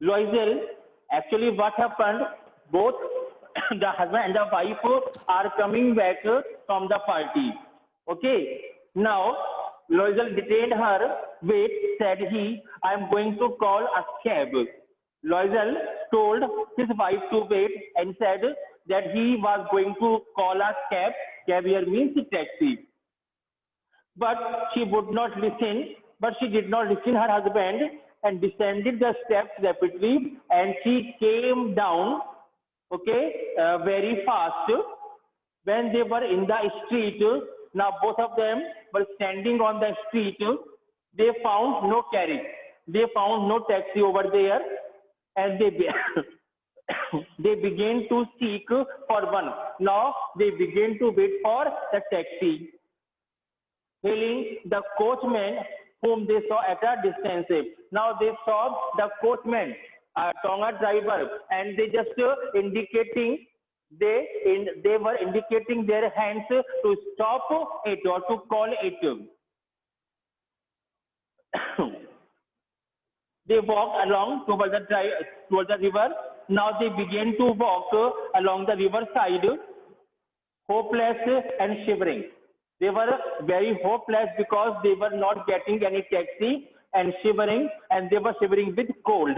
Loisel, actually what happened, both the husband and the wife are coming back from the party. Okay, now Loisel detained her, wait, said he, I am going to call a cab. Loisel told his wife to wait and said that he was going to call a cab. Cab here means taxi. But she would not listen, but she did not listen her husband and descended the steps rapidly and she came down, okay, very fast. When they were in the street, now both of them were standing on the street, they found no carriage, they found no taxi over there, and they they began to seek for one. Now they began to wait for the taxi, hailing the coachman whom they saw at a distance. Now they saw the coachman, Tonga driver, and they just indicating they were indicating their hands to stop it or to call it. They walked along towards the river. Now they began to walk along the river side, hopeless and shivering. They were very hopeless because they were not getting any taxi and shivering, and they were shivering with cold.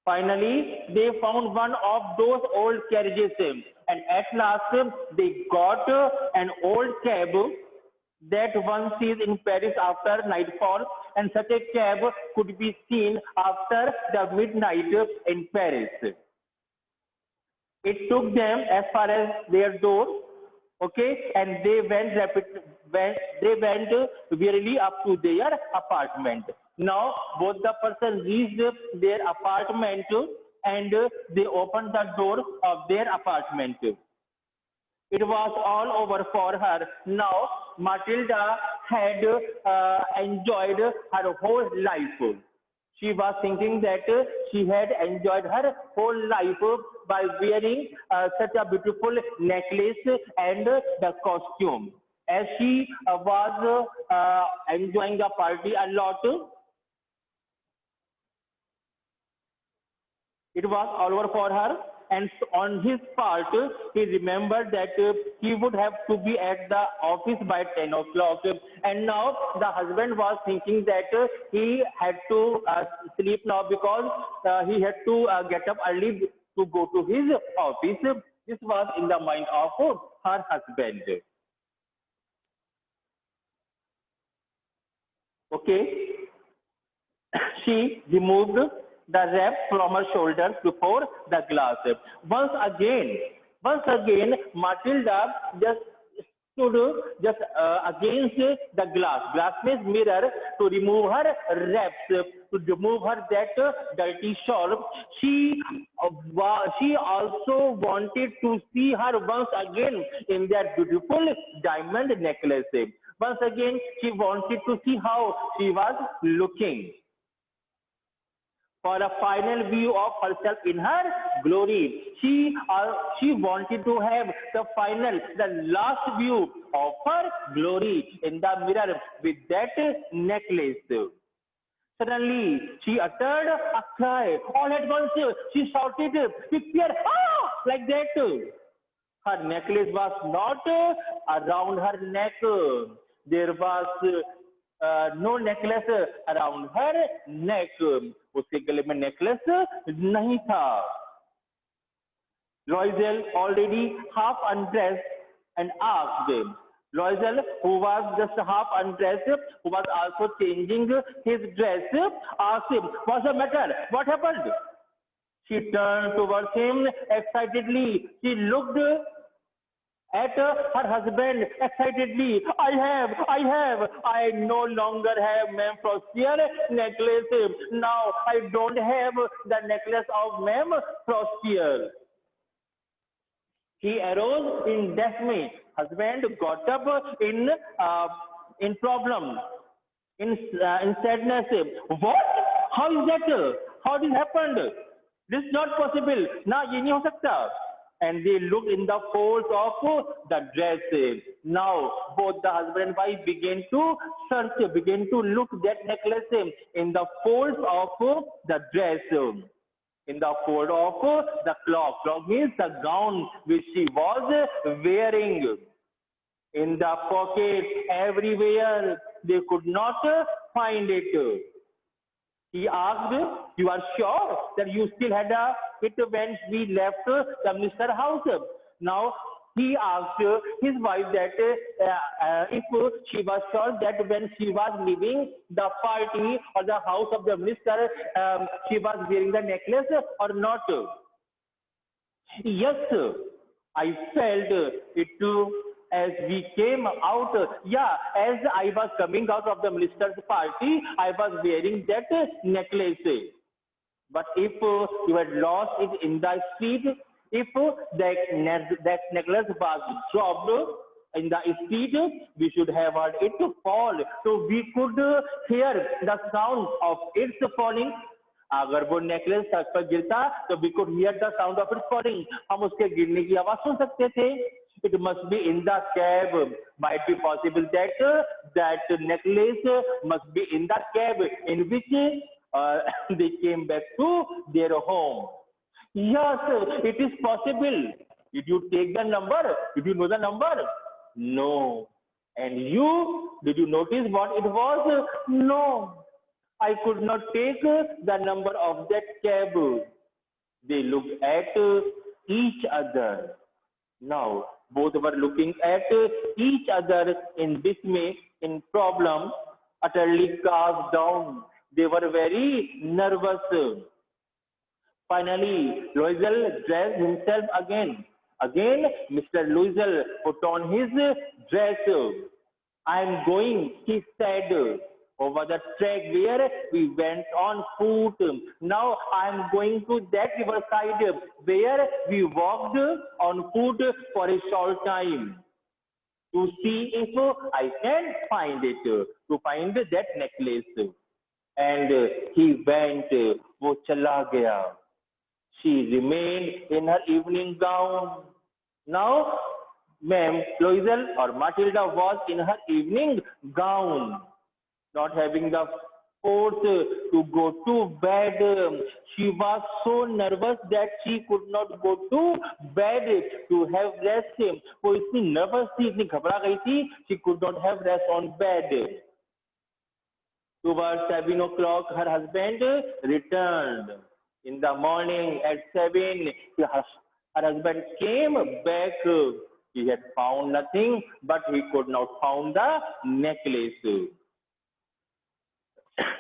Finally, they found one of those old carriages, and at last they got an old cab that one sees in Paris after nightfall, and such a cab could be seen after the midnight in Paris. It took them as far as their door, okay, and they went wearily up to their apartment. Now both the person reached their apartment and they opened the door of their apartment. It was all over for her. Now Matilda had enjoyed her whole life. She was thinking that she had enjoyed her whole life by wearing such a beautiful necklace and the costume. As she was enjoying the party a lot, it was all over for her. And on his part, he remembered that he would have to be at the office by 10 o'clock. And now the husband was thinking that he had to sleep now because he had to get up early to go to his office. This was in the mind of her husband. Okay, she removed the wrap from her shoulders before the glass. Once again, Matilda just stood just against the glass. Glass means mirror, to remove her wraps, to remove her that dirty shawl. She also wanted to see her once again in that beautiful diamond necklace. Once again, she wanted to see how she was looking, for a final view of herself in her glory. She wanted to have the last view of her glory in the mirror with that necklace. Suddenly, she uttered a cry. All at once, she shouted with fear, "Ah!" like that. Her necklace was not around her neck. There was no necklace around her neck, उसके गले में necklace नहीं था. Loisel, already half undressed, and asked. Loisel, who was just half undressed, who was also changing his dress, asked him, "What's the matter? What happened?" She turned towards him excitedly. She looked at her husband excitedly. I no longer have Ma'am Frostier necklace. Now I don't have the necklace of Ma'am Frostier. He arose in dismay. Husband got up in problem, in sadness. What? How is that? How this happened? This is not possible. ना ये नहीं हो सकता. and they looked in the folds of the dress. Now both the husband and wife began to search, began to look that necklace in the folds of the dress, in the fold of the cloth. Cloth means the gown which she was wearing. In the pocket, everywhere, they could not find it. He asked, "You are sure that you still had it when we left the minister house?" Now he asked his wife that if she was sure that when she was leaving the party or the house of the minister, she was wearing the necklace or not. Yes, I felt it too as we came out. Yeah, as I was coming out of the minister's party, I was wearing that necklace. But if you had lost it in the street, if that necklace was dropped in the street, we should have heard it fall. So we could hear the sound of its falling. अगर वो necklace सड़क पर गिरता तो we could hear the sound of it falling. हम उसके गिरने की आवाज सुन सकते थे. It must be in the cab. Might be possible that that necklace must be in the cab in which they came back to their home. Yes, it is possible. Did you take the number? Did you know the number? No. And you, did you notice what it was? No. I could not take the number of that cab. They looked at each other. Now, both were looking at each other in dismay, in problem, utterly cast down. They were very nervous. Finally, Loisel dressed himself again. Again, Mr. Loisel put on his dress. "I am going," he said, "over the track where we went on foot. Now I am going to that riverside where we walked on foot for a short time to see if I can find it, to find that necklace." And he went, वो चला गया. She remained in her evening gown. Now, ma'am Loisel or Matilda was in her evening gown, not having the force to go to bed. She was so nervous that she could not go to bed to have rest. वो इतनी nervous थी, इतनी घबरा गई थी, she could not have rest on bed. Towards 7 o'clock, her husband returned. In the morning at 7, her husband came back. He had found nothing, but he could not find the necklace.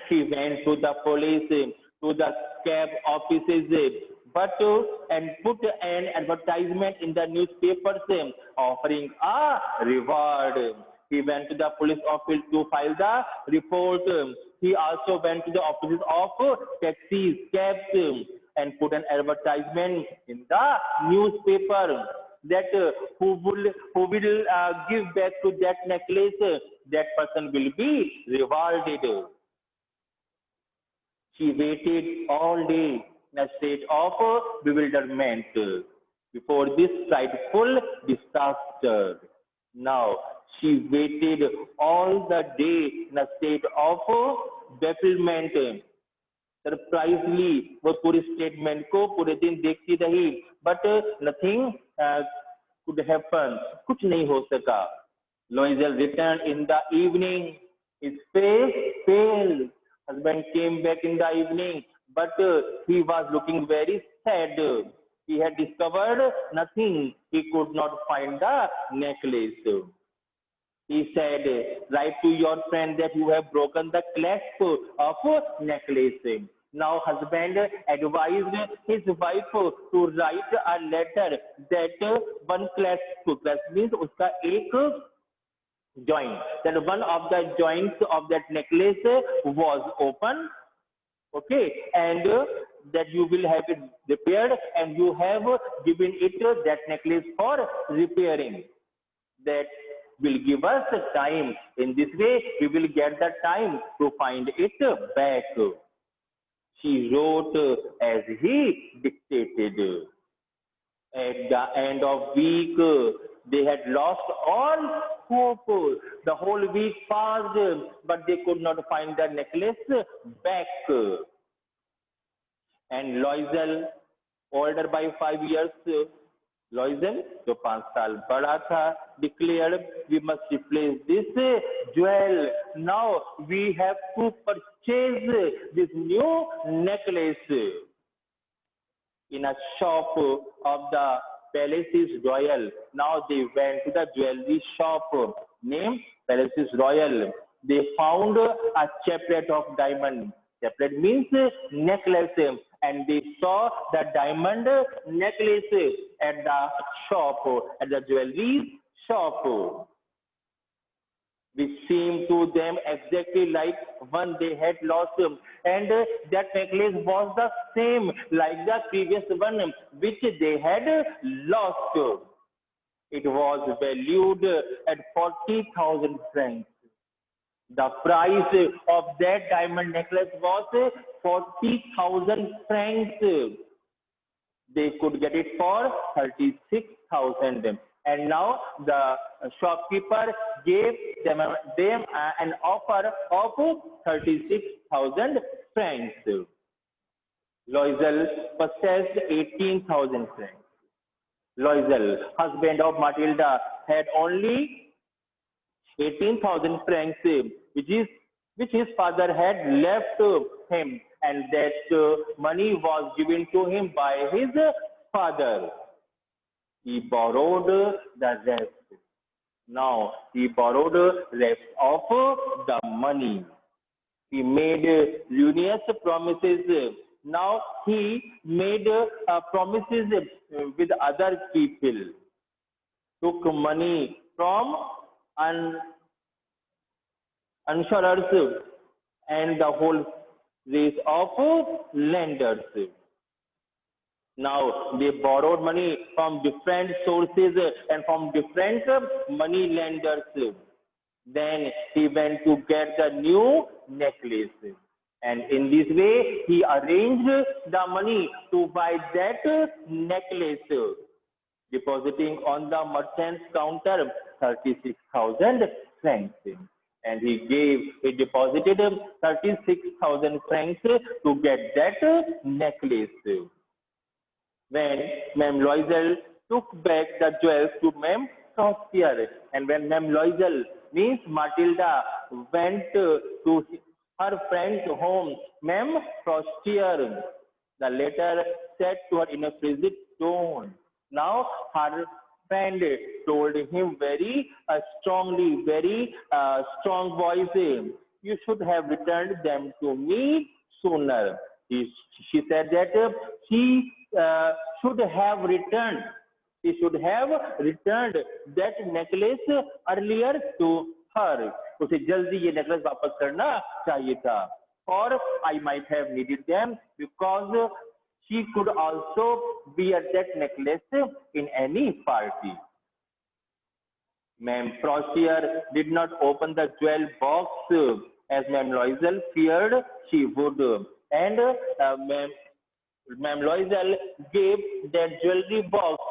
He went to the police, to the cab offices, but and put an advertisement in the newspapers offering a reward. He went to the police office to file the report. He also went to the offices of taxis, cabs, and put an advertisement in the newspaper that who will give back to that necklace, that person will be rewarded. She waited all day in a state of bewilderment before this frightful disaster. Now, she waited all the day in a state of bafflement. Surprisingly, वो पूरी statement को पूरे दिन देखती रही, but nothing could happen. कुछ नहीं हो सका. Loisel returned in the evening. His face pale. Husband came back in the evening, but he was looking very sad. He had discovered nothing. He could not find the necklace. He said, "Write to your friend that you have broken the clasp of necklace." Now husband advised his wife to write a letter that one clasp means उसका एक joint, that one of the joints of that necklace was open, okay, and that you will have it repaired, and you have given it that necklace for repairing. That will give us time. In this way, we will get the time to find it back. She wrote as he dictated. At the end of week, they had lost all hope. The whole week passed, but they could not find the necklace back. And Loisel, older by 5 years, Loisel, जो 5 साल बड़ा था, declared, we must replace this jewel. Now we have to purchase this new necklace in a shop of the Palaces Royal. Now they went to the jewelry shop named Palaces Royal. They found a chaplet of diamond. Chaplet means necklace, and they saw the diamond necklace at the shop, at the jewelry shop, which seemed to them exactly like one they had lost. And that necklace was the same like the previous one which they had lost. It was valued at 40,000 francs. The price of that diamond necklace was 40,000 francs. They could get it for 36,000. And now the shopkeeper gave them an offer of 36,000 francs. Loisel possessed 18,000 francs. Loisel, husband of Matilda, had only 18,000 francs, which his father had left him, and that money was given to him by his father. He borrowed the rest. Now he borrowed rest of the money. He made ruinous promises. Now he made promises with other people. Took money from insurers and the whole race of lenders. Now they borrowed money from different sources and from different money lenders. Then he went to get the new necklace. And in this way, he arranged the money to buy that necklace, depositing on the merchant's counter 36,000 francs. And he deposited 36,000 francs to get that necklace. When Ma'am Loisel took back the jewels to Ma'am Frostier, and when Ma'am Loisel, means Matilda, went to her friend's home, Ma'am Frostier, the latter said to her in a frigid tone. Now her friend told him very strongly, very strong voice, you should have returned them to me sooner. She said that he should have returned. He should have returned that necklace earlier to her. उसे जल्दी ये necklace वापस करना चाहिए था. Or I might have needed them because she could also wear that necklace in any party. Ma'am Frostier did not open the jewel box as Ma'am Loisel feared she would, and Ma'am Loisel gave that jewelry box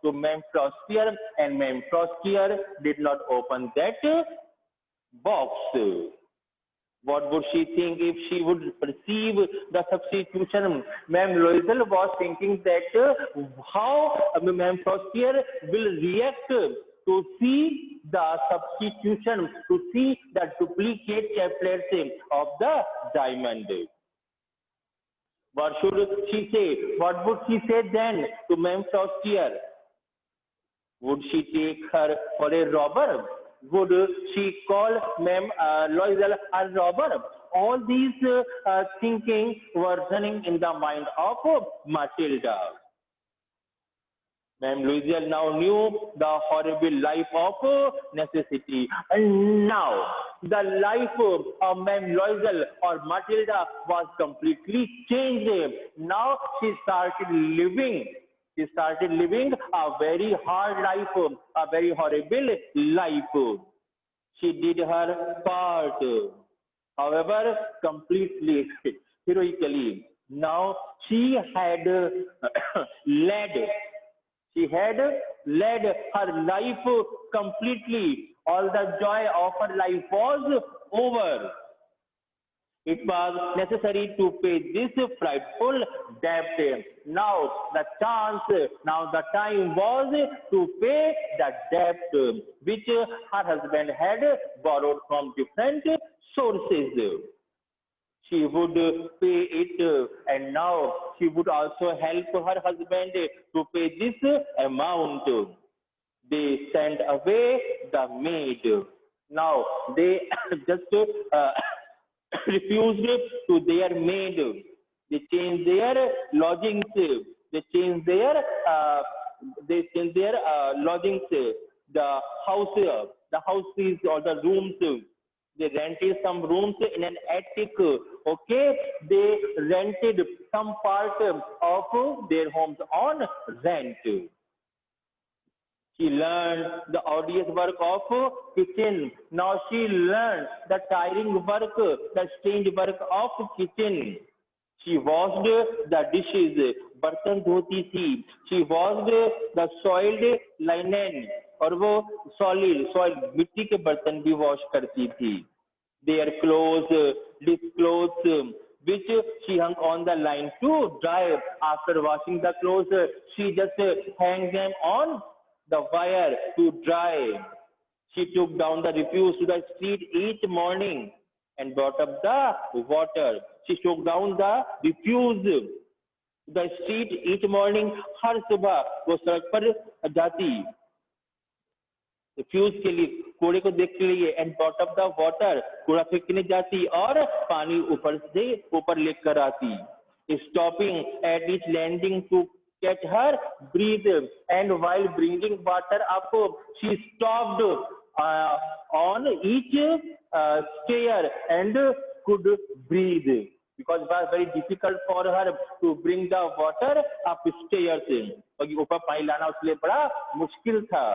to Ma'am Frostier, and Ma'am Frostier did not open that box. What would she think if she would perceive the substitution? Ma'am Loisel was thinking that how Ma'am Frostier will react to see the substitution, to see the duplicate chaplets of the diamond. What should she say? What would she say then to Ma'am Frostier? Would she take her for a robber? Would she call Ma'am Loisel a robber? All these thinking were running in the mind of Matilda. Ma'am Loisel now knew the horrible life of necessity. And now the life of Ma'am Loisel or Matilda was completely changed. Now she started living a very hard life, a very horrible life. She did her part, however, completely, heroically. Now she had led She had led her life completely. All the joy of her life was over. It was necessary to pay this frightful debt. Now the time was to pay the debt which her husband had borrowed from different sources. She would pay it, and now she would also help her husband to pay this amount. They sent away the maid. Now they just refused to their maid. They changed their lodgings. They changed their uh, lodgings. The houses or the rooms. They rented some rooms in an attic. Okay, they rented some part of their homes on rent. She learned the odious work of kitchen. Now she learned the tiring work, the strange work of kitchen. She washed the dishes, बर्तन धोती थी. She washed the soiled linen, और वो soil मिट्टी के बर्तन भी wash करती थी. Their clothes, these clothes which she hung on the line to dry. After washing the clothes, she just hang them on the wire to dry. She took down the refuse to the street each morning and brought up the water. She took down the refuse to the street each morning. हर सुबह वो सड़क पर जाती refuse के लिए, कूड़े को देख के लिए, and bought up the water, कूड़ा फेंकने जाती और पानी ऊपर से ऊपर लेकर आती. Stopping at each landing to catch her breathe, and while bringing water up she stopped on each stair and could breathe, because it was very difficult for her to bring the water up stairs, क्योंकि ऊपर पानी लाना उसके लिए बड़ा मुश्किल था.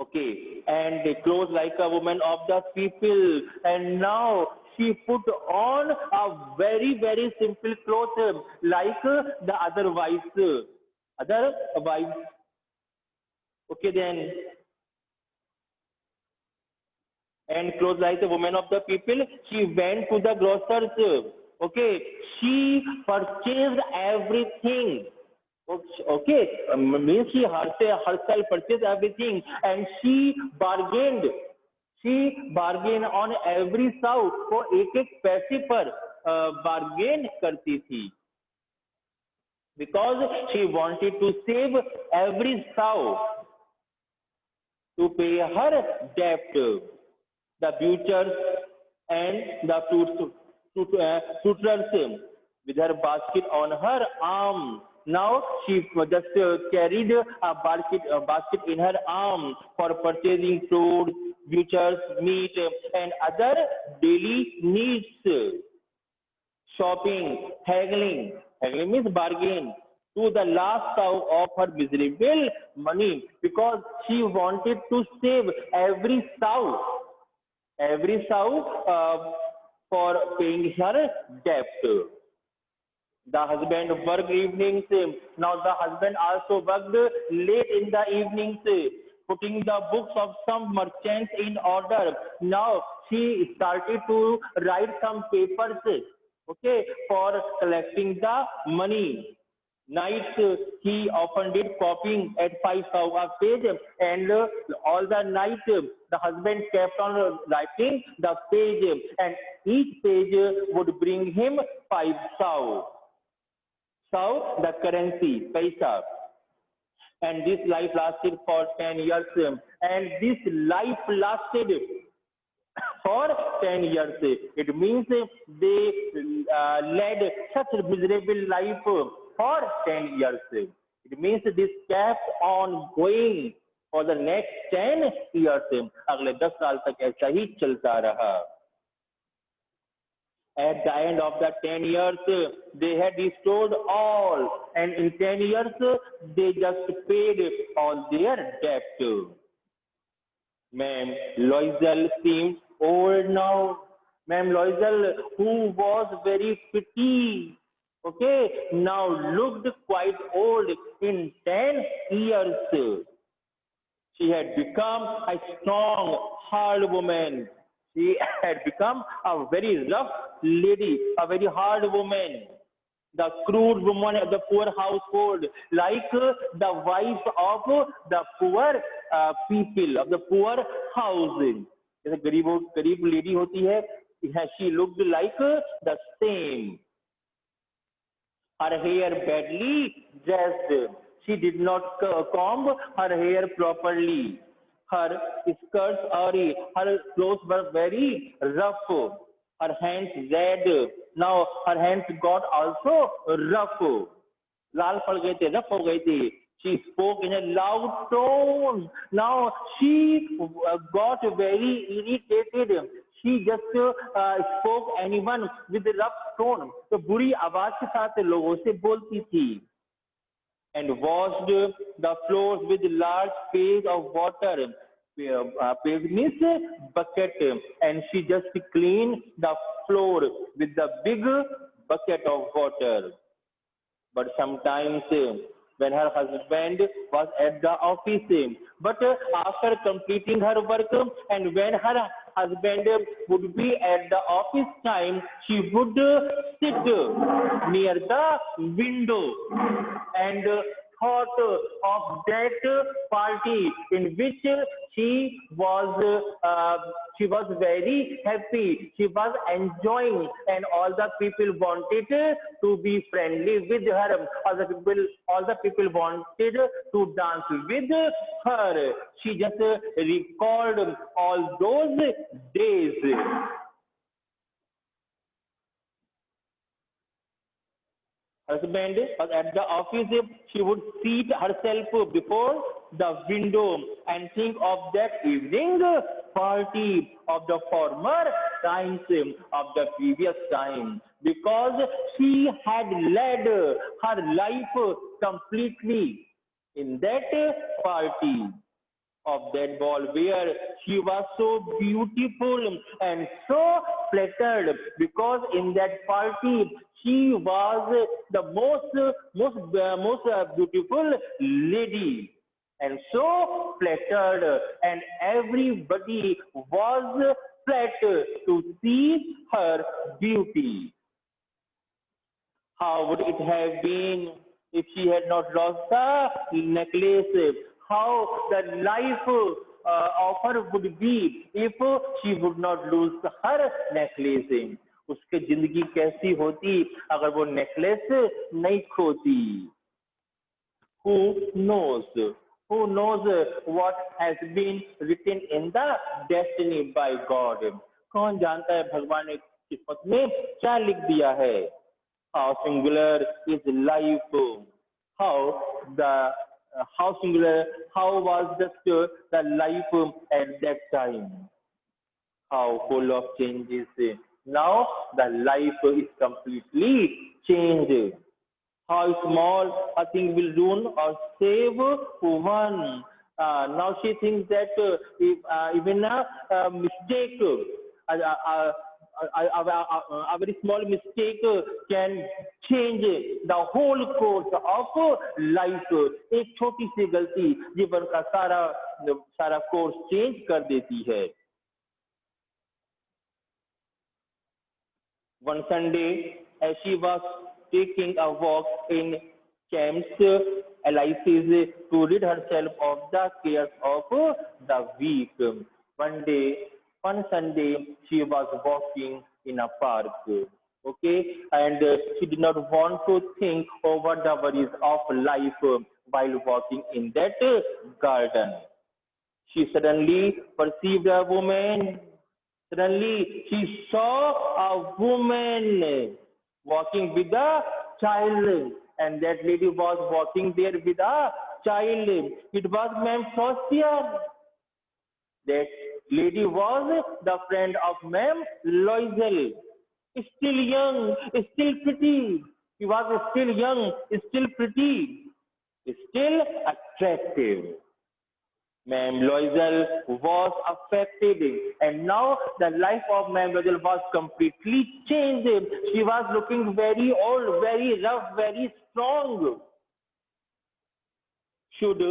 Okay, and they clothes like a woman of the people, and now she put on a very, very simple clothes like the other wives. Okay, then, and clothes like the woman of the people, she went to the grocers. Okay, she purchased everything. Okay, means she herself purchased everything, and she bargained. She bargained on every sow. वो एक एक पैसे पर bargain करती थी, because she wanted to save every sow to pay her debt. The butchers and the suitors with her basket on her arm. Now she just carried a basket in her arm for purchasing fruits, butchers, meat, and other daily needs. Shopping, haggling means bargain, to the last cow of her miserable money, because she wanted to save every sow for paying her debt. The husband worked evenings. Now the husband also worked late in the evenings, putting the books of some merchants in order. Now she started to write some papers, okay, for collecting the money. Nights he often did copying at 5 a page, and all the night the husband kept on writing the page, and each page would bring him 5 So the currency, paisa. And this life lasted for 10 years. And this life lasted for 10 years. It means they led such a miserable life for 10 years. It means this kept on going for the next 10 years. अगले 10 साल तक ऐसा ही चलता रहा. At the end of the 10 years, they had restored all, and in 10 years, they just paid all their debt. Ma'am Loisel seemed old now. Ma'am Loisel, who was very pretty Okay, now looked quite old in 10 years. She had become a strong, hard woman. She had become a very rough lady, a very hard woman, the crude woman of the poor household, like the wife of the poor people, of the poor house. जैसे गरीब lady होती है, she looked like the same. Her hair badly dressed. She did not comb her hair properly. Her skirts or her clothes were very rough. Her hands red. Now her hands got also rough. लाल पड़ गए थे, rough हो गए थे. She spoke in a loud tone. Now she got very irritated. She just spoke anyone with a rough tone. तो बुरी आवाज के साथ लोगों से बोलती थी. And washed the floors with large pails of water. Pails means bucket, and she just cleaned the floor with the big bucket of water. But sometimes when her husband was at the office, but after completing her work and when her husband would be at the office time, she would sit near the window and thought of that party in which she was very happy, she was enjoying, and all the people wanted to be friendly with her, all the people wanted to dance with her. She just recalled all those days. Husband was at the office, she would seat herself before the window and think of that evening party of the former times, of the previous time, because she had led her life completely in that party of that ball where she was so beautiful and so flattered, because in that party she was the most beautiful lady and so flattered, and everybody was flattered to see her beauty. How would it have been if she had not lost the necklace? How the life of her would be if she would not lose her necklace? उसकी जिंदगी कैसी होती अगर वो necklace नहीं खोती? Who knows? Who knows what has been written in the destiny by God? कौन जानता है भगवान ने किस्मत में क्या लिख दिया है? How singular is life? How the how singular? How was just the life at that time? How full of changes. Now the life is completely changed. How small a thing will ruin or save one. Now she thinks that if, even a mistake, a, a, a very small mistake can change the whole course of life. एक छोटी सी गलती जीवन का सारा सारा course change कर देती है. One Sunday, as she was taking a walk in Camps Elysees to rid herself of the cares of the week. One day, one Sunday, she was walking in a park. Okay, and she did not want to think over the worries of life while walking in that garden. She suddenly perceived a woman. Suddenly, she saw a woman walking with a child, and that lady was walking there with a child. It was Ma'am Socia. That lady was the friend of Ma'am Loisel. Still young, still pretty. She was still young, still pretty, still attractive. Ma'am Loisel was affected, and now the life of Ma'am Loisel was completely changed. She was looking very old, very rough, very strong. Should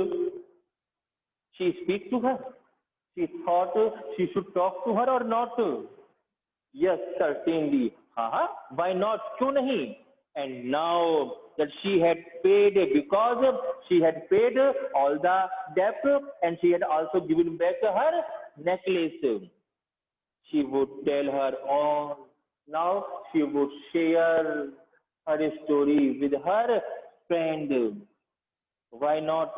she speak to her? She thought she should talk to her or not. Yes, certainly. Why not? क्यों नहीं? And now that she had paid, because she had paid all the debt and she had also given back her necklace, she would tell her all. Now she would share her story with her friend. Why not?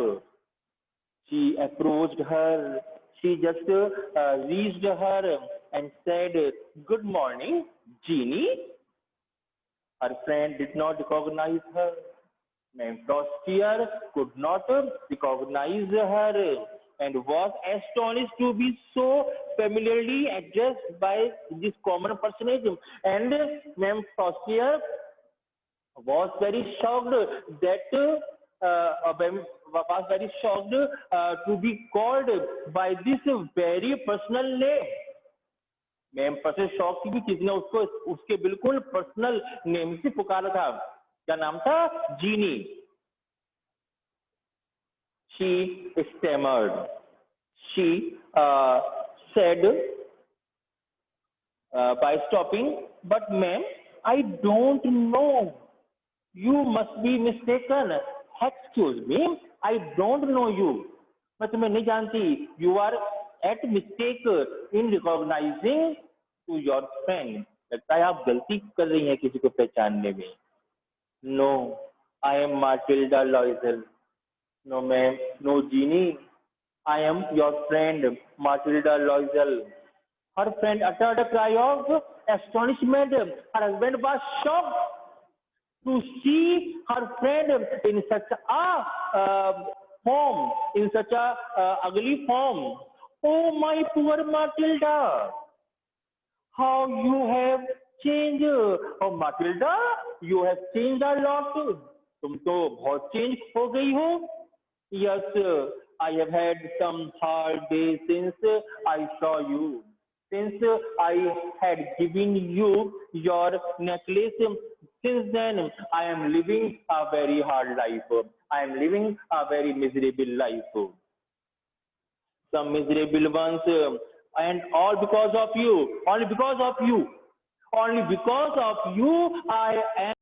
She approached her. She just reached her and said, "Good morning, Jeannie." Her friend did not recognize her. Ma'am Frostier could not recognize her and was astonished to be so familiarly addressed by this common personage. And Ma'am Frostier was very shocked that was very shocked to be called by this very personal name. Ma'am person shock थी कि किसने उसको उसके बिल्कुल personal name से पुकारा था. क्या नाम था? जीनी. She stammered. She said by stopping, "But ma'am, I don't know. You must be mistaken. Excuse me, I don't know you." मैं तुम्हें नहीं जानती. You are at mistake in recognizing to your friend. लगता है आप गलती कर रही हैं किसी को पहचानने में. No, I am Matilda Loisel. No ma'am, no Jeannie. I am your friend Matilda Loisel. Her friend uttered a cry of astonishment. Her husband was shocked to see her friend in such a form, in such a ugly form. "Oh, my poor Matilda, how you have changed. Oh, Matilda, you have changed a lot. तुम तो बहुत change हो गई हो." "Yes, I have had some hard days since I saw you. Since I had given you your necklace, since then I am living a very hard life. I am living a very miserable life. Some miserable ones, and all because of you. Only because of you. Only because of you, I